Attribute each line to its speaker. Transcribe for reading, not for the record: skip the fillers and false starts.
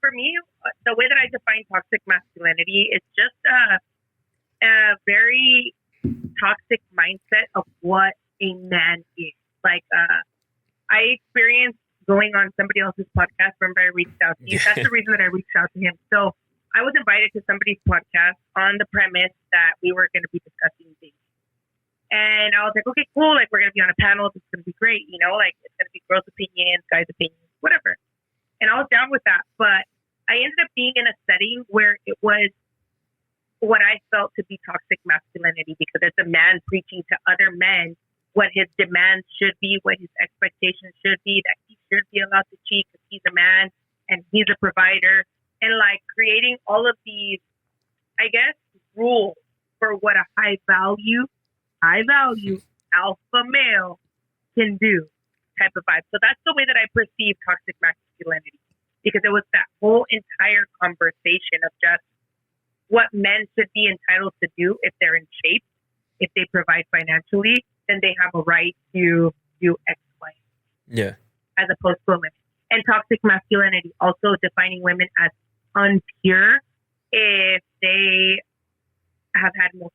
Speaker 1: For me, the way that I define toxic masculinity is just a very toxic mindset of what a man is. Like, I experienced going on somebody else's podcast. Remember, I reached out to you. That's the reason that I reached out to him. So I was invited to somebody's podcast on the premise that we were going to be discussing things. And I was like, okay, cool. Like, we're going to be on a panel. It's going to be great. You know, like, it's going to be girls' opinions, guys' opinions, whatever. And I was down with that. But I ended up being in a setting where it was what I felt to be toxic masculinity, because it's a man preaching to other men what his demands should be, what his expectations should be, that he should be allowed to cheat because he's a man and he's a provider, and like creating all of these, I guess, rules for what a high value alpha male can do type of vibe. So that's the way that I perceive toxic masculinity, because it was that whole entire conversation of just what men should be entitled to do if they're in shape, if they provide financially, then they have a right to do X, Y,
Speaker 2: Yeah.
Speaker 1: as opposed to women. And toxic masculinity also defining women as unpure if they have had multiple